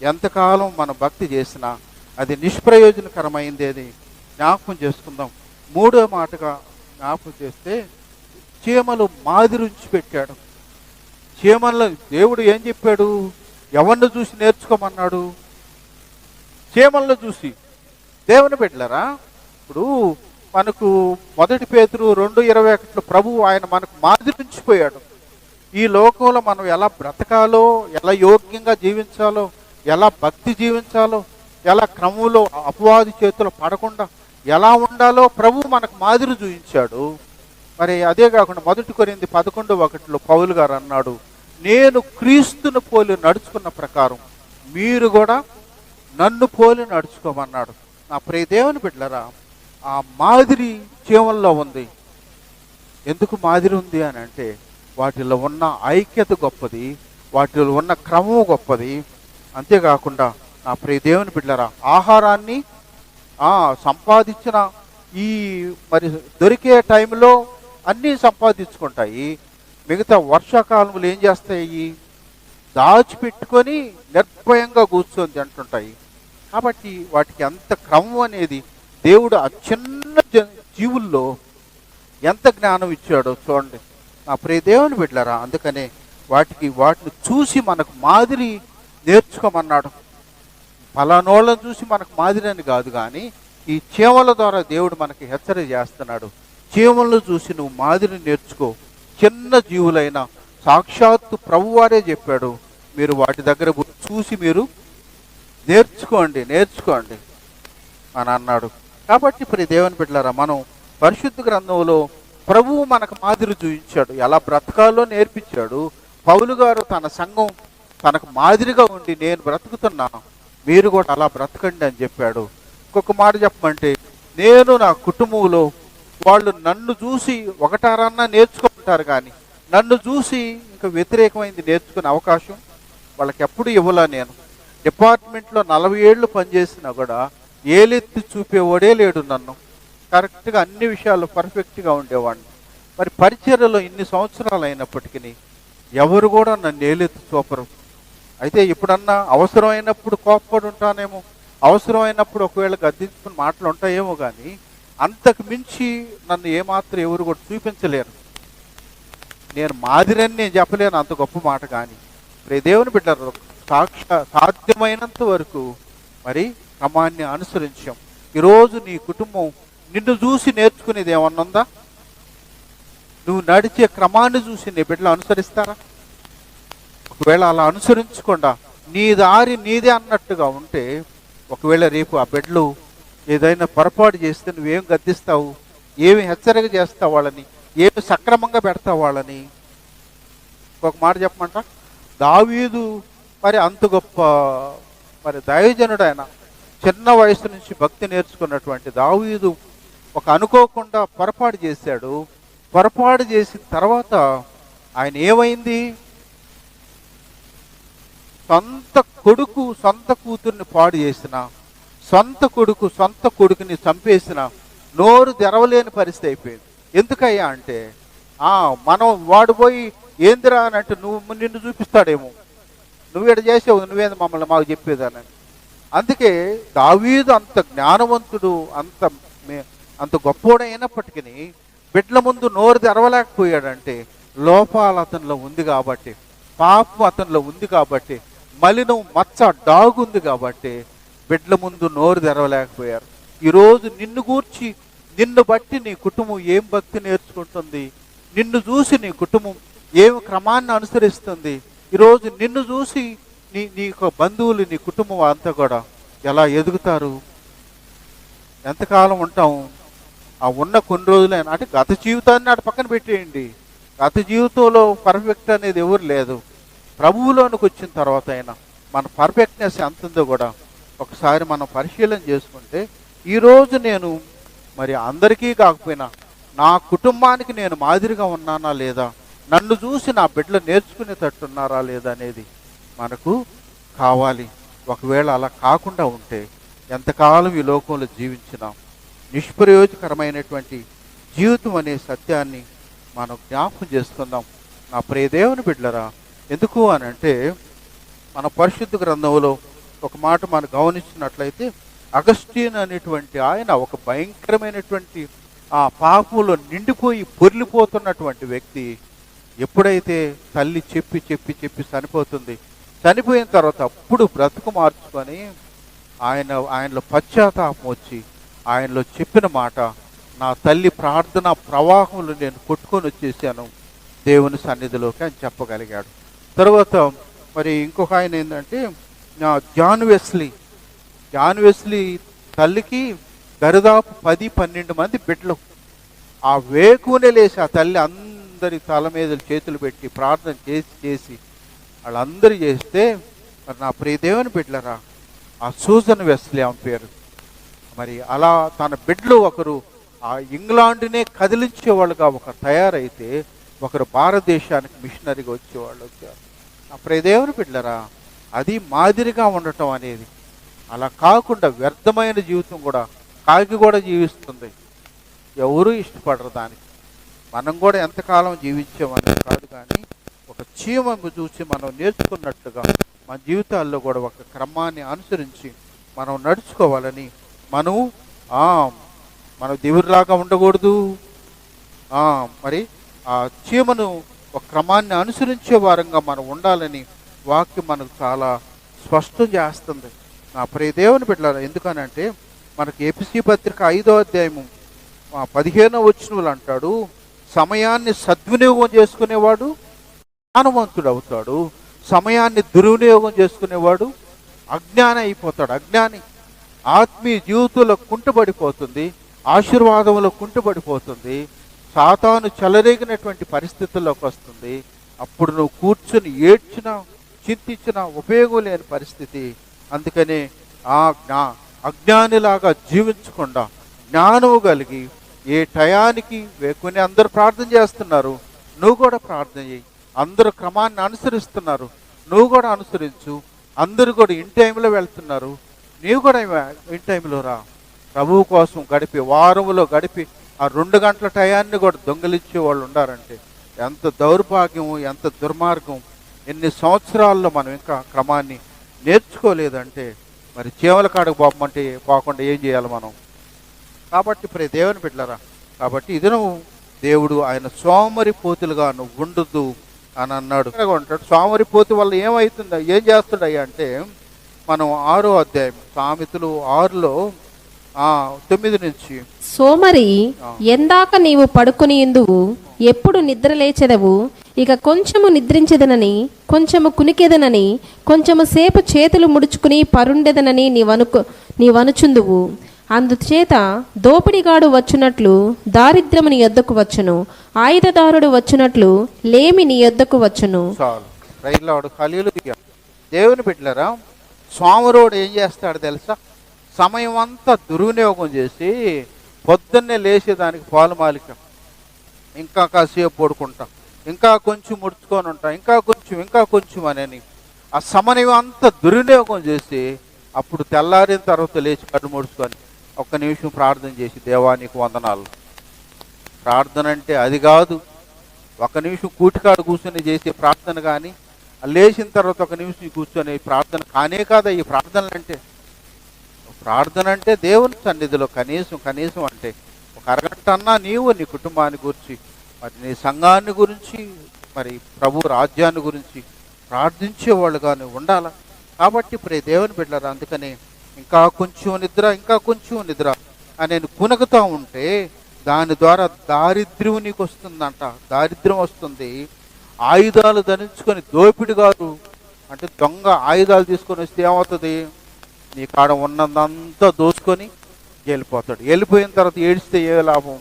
S1: ఎంతకాలం మనం భక్తి చేసినా అది నిష్ప్రయోజనకరమైంది అని జ్ఞాపకం చేసుకుందాం. మూడో మాటగా జ్ఞాపకం చేస్తే, చీమలు మాదిరి ఉంచి పెట్టాడు. చీమల్లో దేవుడు ఏం చెప్పాడు? ఎవరిని చూసి నేర్చుకోమన్నాడు? చీమలను చూసి. దేవుని బిడ్డలారా, ఇప్పుడు మనకు 1 పేతురు 2:21 ప్రభువు ఆయన మనకు మాదిరి ఉంచిపోయాడు. ఈ లోకంలో మనం ఎలా బ్రతకాలో, ఎలా యోగ్యంగా జీవించాలో, ఎలా భక్తి జీవించాలో, ఎలా క్రమంలో అపవాది చేతులు పడకుండా ఎలా ఉండాలో ప్రభువు మనకు మాదిరి చూపించాడు. మరి అదే కాకుండా 1 కొరింథీ 11:1 పౌలు గారు అన్నాడు, నేను క్రీస్తును పోలి నడుచుకున్న ప్రకారం మీరు కూడా నన్ను పోలి నడుచుకోమన్నాడు. నా ప్రియ దేవుని బిడ్డలారా, ఆ మాదిరి జీవంలో ఉంది. ఎందుకు మాదిరి ఉంది అని అంటే, వాటిలో ఉన్న ఐక్యత గొప్పది, వాటిలో ఉన్న క్రమం గొప్పది. అంతేకాకుండా నా ప్రియ దేవుని బిడ్డలారా, ఆహారాన్ని సంపాదించిన ఈ మరి దొరికే టైంలో అన్నీ సంపాదించుకుంటాయి. మిగతా వర్షాకాలంలో ఏం చేస్తాయి? దాచిపెట్టుకొని నిర్భయంగా కూర్చొని తింటుంటాయి. కాబట్టి వాటికి అంత క్రమం అనేది దేవుడు ఆ చిన్న జీవుల్లో ఎంత జ్ఞానం ఇచ్చాడో చూడండి నా ప్రియ దేవుని బిడ్డలారా. అందుకనే వాటిని చూసి మనకు మాదిరి నేర్చుకోమన్నాడు. ఫలానోళ్ళని చూసి మనకు మాదిరి అని కాదు, కానీ ఈ చీమల ద్వారా దేవుడు మనకి హెచ్చరిక చేస్తున్నాడు. చీమలను చూసి నువ్వు మాదిరి నేర్చుకో. చిన్న జీవులైన సాక్షాత్తు ప్రభువారే చెప్పాడు, మీరు వాటి దగ్గర చూసి మీరు నేర్చుకోండి అని అన్నాడు. కాబట్టి ప్రియ దేవుని బిడ్డలారా, మనం పరిశుద్ధ గ్రంథంలో ప్రభువు మనకు మాదిరి చూపించాడు, ఎలా బ్రతకాలో నేర్పించాడు. పౌలు గారు తన సంఘం తనకు మాదిరిగా ఉండి నేను బ్రతుకుతున్నాను, మీరు కూడా అలా బ్రతకండి అని చెప్పాడు. ఇంకొక మాట చెప్పమంటే, నేను నా కుటుంబంలో వాళ్ళు నన్ను చూసి ఒకటారన్నా నేర్చుకుంటారు, కానీ నన్ను చూసి ఇంకా వ్యతిరేకమైంది నేర్చుకునే అవకాశం వాళ్ళకి ఎప్పుడు ఇవ్వలా. నేను డిపార్ట్మెంట్లో 40 ఏళ్ళు పనిచేసినా కూడా ఏలెత్తి చూపేవాడే లేడు. నన్ను కరెక్ట్గా అన్ని విషయాలు పర్ఫెక్ట్గా ఉండేవాడిని. మరి పరిచర్యలో ఇన్ని సంవత్సరాలు అయినప్పటికీ ఎవరు కూడా నన్ను ఏలెత్తి చూపరు. అయితే ఎప్పుడన్నా అవసరమైనప్పుడు కోప్పడి ఉంటానేమో, అవసరమైనప్పుడు ఒకవేళ గద్దించుకుని మాటలు ఉంటాయేమో, కానీ అంతకు మించి నన్ను ఏమాత్రం ఎవరు కూడా చూపించలేరు. నేను మాదిరని నేను చెప్పలేను అంత గొప్ప మాట. కానీ ప్రియ దేవుని బిడ్డలు, సాధ్యమైనంత వరకు మరి క్రమాన్ని అనుసరించాం. ఈరోజు నీ కుటుంబం నిన్ను చూసి నేర్చుకునేది ఏమన్నా ఉందా? నువ్వు నడిచే క్రమాన్ని చూసి నీ బిడ్డలు అనుసరిస్తారా? ఒకవేళ అలా అనుసరించకుండా నీ దారి నీదే అన్నట్టుగా ఉంటే, ఒకవేళ రేపు ఆ బిడ్డలు ఏదైనా పొరపాటు చేస్తే నువ్వేం గద్దిస్తావు, ఏమి హెచ్చరిక చేస్తావు వాళ్ళని, ఏమి సక్రమంగా పెడతావు వాళ్ళని? ఒక మాట చెప్పమంట, దావీదు మరి అంత గొప్ప మరి దైవజనుడు, ఆయన చిన్న వయసు నుంచి భక్తి నేర్చుకున్నటువంటి దావీదు ఒక అనుకోకుండా పొరపాటు చేశాడు. పొరపాటు చేసిన తర్వాత ఆయన ఏమైంది, సొంత కొడుకు సొంత కూతుర్ని పాడు చేసిన, సొంత కొడుకు సొంత కొడుకుని చంపేసిన, నోరు తెరవలేని పరిస్థితి అయిపోయింది. ఎందుకయ్యా అంటే మనం వాడు పోయి ఏందిరా అని అంటే నిన్ను చూపిస్తాడేమో, నువ్వేడ చేసావు, నువ్వేంది మమ్మల్ని మాకు చెప్పేదానని. అందుకే దావీదు అంత జ్ఞానవంతుడు, అంత గొప్పోడైనప్పటికీ బిడ్డల ముందు నోరు తెరవలేకపోయాడంటే లోపాలు అతనిలో ఉంది కాబట్టి, పాపం అతనిలో ఉంది కాబట్టి, మలినం మచ్చ డాగు ఉంది కాబట్టి బిడ్డల ముందు నోరు తెరవలేకపోయారు. ఈరోజు నిన్ను గూర్చి, నిన్ను బట్టి నీ కుటుంబం ఏం భక్తి నేర్చుకుంటుంది, నిన్ను చూసి నీ కుటుంబం ఏం క్రమాన్ని అనుసరిస్తుంది, ఈరోజు నిన్ను చూసి నీ బంధువులు, నీ కుటుంబం అంతా కూడా ఎలా ఎదుగుతారు, ఎంతకాలం ఉంటాం? ఆ ఉన్న కొన్ని రోజులైనా అంటే గత జీవితాన్ని అటు పక్కన పెట్టేయండి. గత జీవితంలో పర్ఫెక్ట్ అనేది ఎవరు లేదు. ప్రభువులోనికి వచ్చిన తర్వాత అయినా మన పర్ఫెక్ట్నెస్ ఎంత ఉందో కూడా ఒకసారి మనం పరిశీలన చేసుకుంటే, ఈరోజు నేను మరి అందరికీ కాకపోయినా నా కుటుంబానికి నేను మాదిరిగా ఉన్నానా లేదా, నన్ను చూసి నా బిడ్డలు నేర్చుకునేటట్టున్నారా లేదా అనేది మనకు కావాలి. ఒకవేళ అలా కాకుండా ఉంటే ఎంతకాలం ఈ లోకంలో జీవించినాం, నిష్ప్రయోజకరమైనటువంటి జీవితం అనే సత్యాన్ని మనం జ్ఞాపకం చేసుకుందాం. నా ప్రియ దేవుని బిడ్డలరా, ఎందుకు అని అంటే మన పరిశుద్ధ గ్రంథంలో ఒక మాట మనం గమనించినట్లయితే, అగస్టిన్ అనేటువంటి ఆయన ఒక భయంకరమైనటువంటి ఆ పాపంలో నిండిపోయి పొర్లిపోతున్నటువంటి వ్యక్తి, ఎప్పుడైతే తల్లి చెప్పి చెప్పి చెప్పి చనిపోతుంది, చనిపోయిన తర్వాత అప్పుడు బ్రతుకు మార్చుకొని ఆయనలో పశ్చాత్తాపం వచ్చి ఆయనలో చెప్పిన మాట, నా తల్లి ప్రార్థన ప్రవాహంలో నేను కొట్టుకొని వచ్చేసాను దేవుని సన్నిధిలోకి అని చెప్పగలిగాడు. తర్వాత మరి ఇంకొక ఆయన ఏంటంటే జాన్ వెస్లీ తల్లికి దరిదాపు 10-12 మంది బిడ్డలు. ఆ వేకునే లేచి ఆ తల్లి అందరి తల మీద చేతులు పెట్టి ప్రార్థన చేసి వాళ్ళందరూ చేస్తే, మరి నా ప్రియ దేవుని బిడ్డలరా, ఆ సూజన్ వెస్లీ ఆమె పేరు, మరి అలా తన బిడ్డలు ఒకరు ఆ ఇంగ్లాండ్నే కదిలించేవాళ్ళుగా ఒక తయారైతే, ఒకరు భారతదేశానికి మిషనరీగా వచ్చేవాళ్ళు వచ్చారు. నా ప్రియ దేవుని బిడ్డలరా, అది మాదిరిగా ఉండటం అనేది. అలా కాకుండా వ్యర్థమైన జీవితం కూడా కాకి కూడా జీవిస్తుంది, ఎవరూ ఇష్టపడరు దానికి. మనం కూడా ఎంతకాలం జీవించామని కాదు, కానీ ఒక చీమను చూసి మనం నేర్చుకున్నట్టుగా మన జీవితాల్లో కూడా ఒక క్రమాన్ని అనుసరించి మనం నడుచుకోవాలని, మనం దేవుడిలాగా ఉండకూడదు, మరి ఆ చీమను ఒక క్రమాన్ని అనుసరించే వారంగా మనం ఉండాలని వాక్యం మనకు చాలా స్పష్టం చేస్తుంది. నా ప్రియ దేవుని బిడ్డలారా, ఎందుకనంటే మనకి ఎఫెసీ పత్రిక 5వ అధ్యాయము 15వ వచనంలో అంటాడు, సమయాన్ని సద్వినియోగం చేసుకునేవాడు జ్ఞానవంతుడు అవుతాడు, సమయాన్ని దుర్వినియోగం చేసుకునేవాడు అజ్ఞాని అయిపోతాడు. అజ్ఞాని ఆత్మీయ జీవితంలో కుంటుపడిపోతుంది, ఆశీర్వాదంలో కుంటుపడిపోతుంది, సాతాను చెలరేగినటువంటి పరిస్థితుల్లోకి వస్తుంది. అప్పుడు నువ్వు కూర్చుని ఏడ్చినా చింతించినా ఉపయోగం లేని పరిస్థితి. అందుకనే అజ్ఞానిలాగా జీవించకుండా జ్ఞానము కలిగి ఏ టయానికి వేకుని అందరూ ప్రార్థన చేస్తున్నారు, నువ్వు కూడా ప్రార్థన చేయి. అందరూ క్రమాన్ని అనుసరిస్తున్నారు, నువ్వు కూడా అనుసరించు. అందరూ కూడా ఇన్ టైంలో వెళ్తున్నారు, నీవు కూడా ఇన్ టైంలో రా. ప్రభువు కోసం గడిపి వారంలో గడిపి ఆ 2 గంటల టయాన్ని కూడా దొంగలించే వాళ్ళు ఉండారంటే ఎంత దౌర్భాగ్యము, ఎంత దుర్మార్గం. ఎన్ని సంవత్సరాల్లో మనం ఇంకా క్రమాన్ని నేర్చుకోలేదంటే మరి చీమల కాడకు పోకుండా ఏం చేయాలి మనం? కాబట్టి ప్రియ దేవుని బిడ్డలారా, కాబట్టి ఇదను దేవుడు ఆయన సోమరిపోతులుగా నువ్వు ఉండొద్దు అని అన్నాడు. ఉంటాడు సోమరిపోతు వల్ల ఏమవుతుందా, ఏం చేస్తాడయ్యా అంటే, మనం 6వ అధ్యాయం సామెతలు 6లో 9 నుంచి,
S2: సోమరి ఎందాక నీవు పడుకుని ఇందువు, ఎప్పుడు నిద్ర లేచెదవు, ఇక కొంచెము నిద్రించెదనని, కొంచెము కునికెదనని, కొంచెము సేపు చేతులు ముడుచుకుని పరుండెదనని నీవనుచుందువు. అందుచేత దోపిడిగాడు వచ్చునట్లు దారిద్ర్యము నీ యొద్దకు వచ్చును, ఆయుధదారుడు వచ్చునట్లు లేమి నీ యొద్దకు వచ్చును.
S1: చాలు. రైలాడు హల్లెలూయా. దేవుని బిడ్డలారా, స్వామిరోడు ఏం చేస్తాడు తెలుసా? సమయం అంతా దుర్వినియోగం చేసి పొద్దున్నే లేచేదానికి పాలుమాలిక, ఇంకా కాసేపు పడుకుంటాం, ఇంకా కొంచెం ముడుచుకొని ఉంటాం, ఇంకా కొంచెం అని ఆ సమయం అంతా దుర్వినియోగం చేసి అప్పుడు తెల్లారిన తర్వాత లేచి కళ్ళు ముడుచుకొని ఒక్క నిమిషం ప్రార్థన చేసి, దేవా నీకు వందనాలు. ప్రార్థన అంటే అది కాదు, ఒక నిమిషం కూటికాడు కూర్చొని చేసే ప్రార్థన, కానీ లేచిన తర్వాత ఒక నిమిషం కూర్చొని ప్రార్థన కానే కాదా ఈ ప్రార్థనలు అంటే? ప్రార్థన అంటే దేవుని సన్నిధిలో కనీసం అంటే ఒక అరగంట అన్నా నీవు నీ కుటుంబాన్ని గురించి, మరి నీ సంఘాన్ని గురించి, మరి ప్రభు రాజ్యాన్ని గురించి ప్రార్థించేవాళ్ళుగానే ఉండాలి. కాబట్టి ఇప్పుడు దేవుని బిడ్డలారా, అందుకని ఇంకా కొంచెం నిద్ర అని నేను కునకుతూ ఉంటే దాని ద్వారా దారిద్ర్యం నీకు వస్తుందంట. దారిద్ర్యం వస్తుంది. ఆయుధాలు ధరించుకొని దోపిడిగారు అంటే దొంగ ఆయుధాలు తీసుకొని వస్తే ఏమవుతుంది? నీ కాడ ఉన్నదంతా దోచుకొని వెళ్ళిపోతాడు. వెళ్ళిపోయిన తర్వాత ఏడిస్తే ఏ లాభం?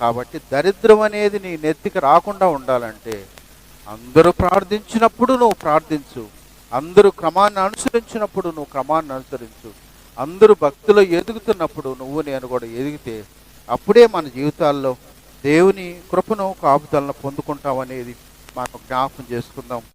S1: కాబట్టి దరిద్రం అనేది నీ నెత్తికి రాకుండా ఉండాలంటే అందరూ ప్రార్థించినప్పుడు నువ్వు ప్రార్థించు, అందరూ క్రమాన్ని అనుసరించినప్పుడు నువ్వు క్రమాన్ని అనుసరించు, అందరూ భక్తిలో ఎదుగుతున్నప్పుడు నువ్వు నేను కూడా ఎదిగితే అప్పుడే మన జీవితాల్లో దేవుని కృపను కాపుదలను పొందుకుంటామనేది మనం జ్ఞాపకం చేసుకుందాం.